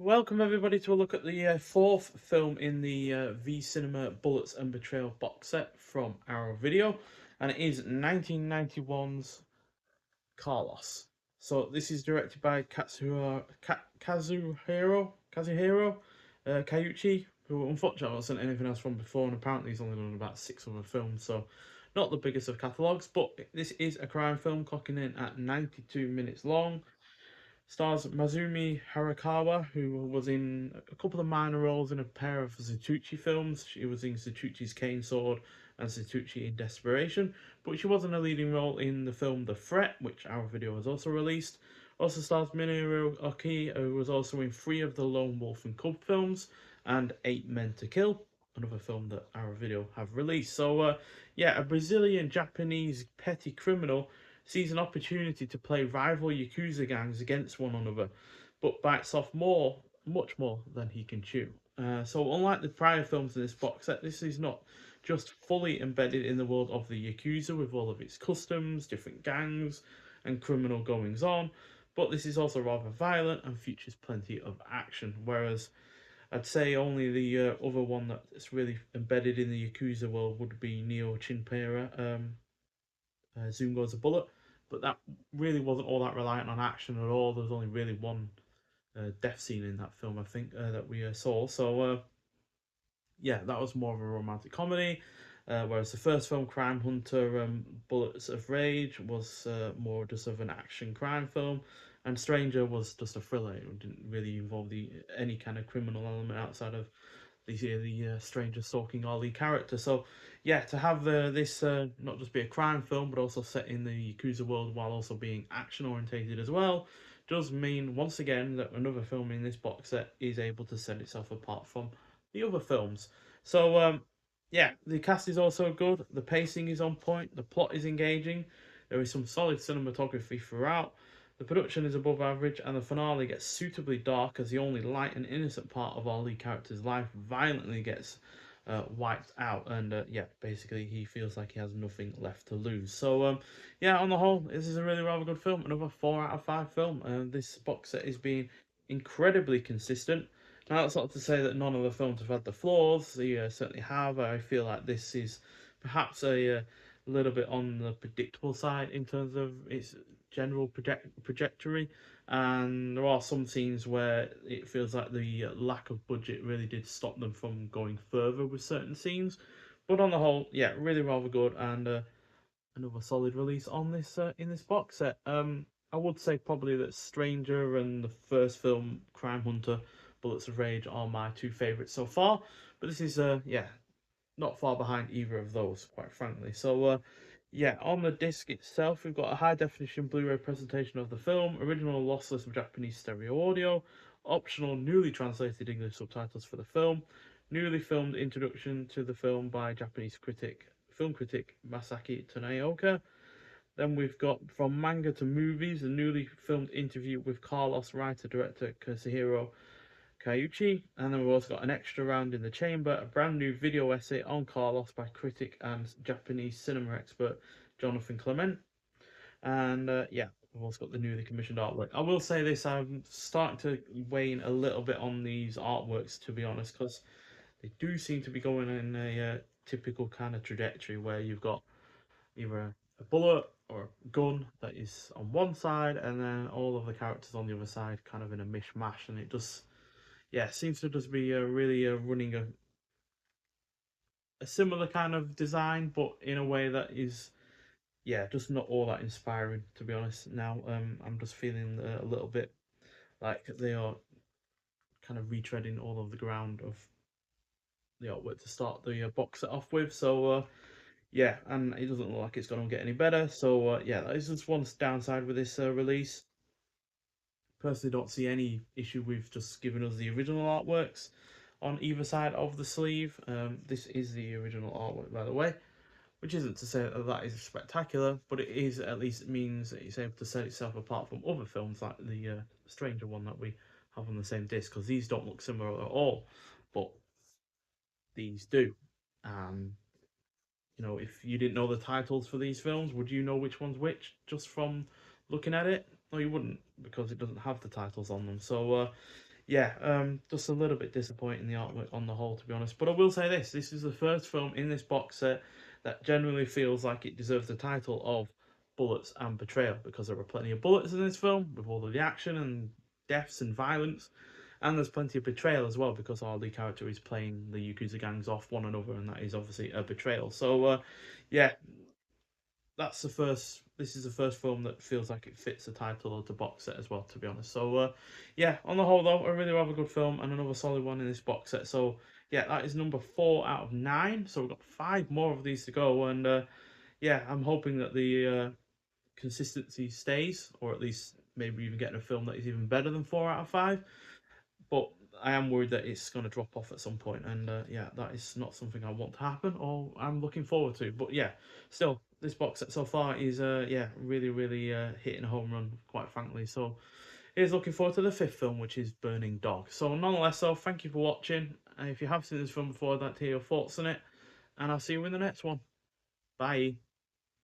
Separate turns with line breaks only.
Welcome everybody to a look at the fourth film in the V Cinema Bullets and Betrayal box set from our video, and it is 1991's Carlos. So this is directed by Kazuhiro Kaiuchi, who unfortunately I've not seen anything else from before, and apparently he's only done about six other films, so not the biggest of catalogues, but this is a crime film clocking in at 92 minutes long. Stars Mazumi Harakawa, who was in a couple of minor roles in a pair of Zatucci films. She was in Zatucci's Cane Sword and Zatucci in Desperation, but she wasn't a leading role in the film The Threat, which our video has also released. Also stars Minoru Oki, who was also in three of the Lone Wolf and Cub films, and Eight Men to Kill, another film that our video have released. So, yeah, a Brazilian Japanese petty criminal sees an opportunity to play rival yakuza gangs against one another, but bites off much more than he can chew. So, unlike the prior films in this box set, this is not just fully embedded in the world of the yakuza with all of its customs, different gangs, and criminal goings on, but this is also rather violent and features plenty of action. Whereas I'd say only the other one that's really embedded in the yakuza world would be Neo Chinpera. Zoom Goes a Bullet, but that really wasn't all that reliant on action at all. There was only really one death scene in that film, I think, that we saw. So, yeah, that was more of a romantic comedy. Whereas the first film, Crime Hunter Bullets of Rage, was more just of an action crime film. And Stranger was just a thriller. It didn't really involve any kind of criminal element outside of the stranger stalking Ollie character. So, yeah, to have this not just be a crime film, but also set in the Yakuza world while also being action orientated as well, does mean once again that another film in this box set is able to set itself apart from the other films. So, yeah, the cast is also good. The pacing is on point. The plot is engaging. There is some solid cinematography throughout. The production is above average, and the finale gets suitably dark as the only light and innocent part of our lead character's life violently gets wiped out. And yeah, basically, he feels like he has nothing left to lose. So, yeah, on the whole, this is a really rather good film. Another 4 out of 5 film. This box set is being incredibly consistent. Now, that's not to say that none of the films have had the flaws. They certainly have. I feel like this is perhaps a little bit on the predictable side in terms of its general trajectory. And there are some scenes where it feels like the lack of budget really did stop them from going further with certain scenes. But on the whole, yeah, really rather good, and another solid release on this in this box set. I would say probably that Stranger and the first film, Crime Hunter, Bullets of Rage, are my two favourites so far. But this is yeah, not far behind either of those, quite frankly. So, yeah, on the disc itself, we've got a high definition Blu-ray presentation of the film, original lossless Japanese stereo audio, optional newly translated English subtitles for the film, newly filmed introduction to the film by Japanese film critic Masaki Taneoka. Then we've got From Manga to Movies, a newly filmed interview with Carlos writer director Kazuhiro Kaiuchi, and then we've also got an extra round in the chamber, a brand new video essay on Carlos by critic and Japanese cinema expert Jonathan Clement, and yeah, we've also got the newly commissioned artwork. I will say this: I'm starting to wane a little bit on these artworks, to be honest, because they do seem to be going in a typical kind of trajectory where you've got either a bullet or a gun that is on one side, and then all of the characters on the other side, kind of in a mishmash, and it just yeah, seems to just be really running a similar kind of design, but in a way that is, yeah, just not all that inspiring, to be honest. Now, I'm just feeling a little bit like they are kind of retreading all of the ground of the artwork to start the box set off with. So, yeah, and it doesn't look like it's going to get any better. So, yeah, that is just one downside with this release. Personally, don't see any issue with just giving us the original artworks on either side of the sleeve. This is the original artwork, by the way, which isn't to say that that is spectacular, but it is at least it means that it's able to set itself apart from other films like the Stranger one that we have on the same disc, because these don't look similar at all, but these do. Um, if you didn't know the titles for these films, would you know which one's which just from looking at it? No, you wouldn't, because it doesn't have the titles on them. So, yeah, just a little bit disappointing the artwork on the whole, to be honest. But I will say this: this is the first film in this box set that genuinely feels like it deserves the title of Bullets and Betrayal, because there are plenty of bullets in this film with all of the action and deaths and violence, and there's plenty of betrayal as well because our lead character is playing the yakuza gangs off one another, and that is obviously a betrayal. So, yeah, that's the first. This is the first film that feels like it fits the title of the box set as well, to be honest. So, yeah, on the whole though, a really rather good film and another solid one in this box set. So, yeah, that is number 4 out of 9. So we've got 5 more of these to go, and yeah, I'm hoping that the consistency stays, or at least maybe even getting a film that is even better than 4 out of 5. But I am worried that it's going to drop off at some point, and yeah, that is not something I want to happen or I'm looking forward to. But yeah, still, this box set so far is yeah, really, really hitting a home run, quite frankly. So here's looking forward to the 5th film, which is Burning Dog. So nonetheless, so thank you for watching. If you have seen this film before, I'd like to hear your thoughts on it, and I'll see you in the next one. Bye.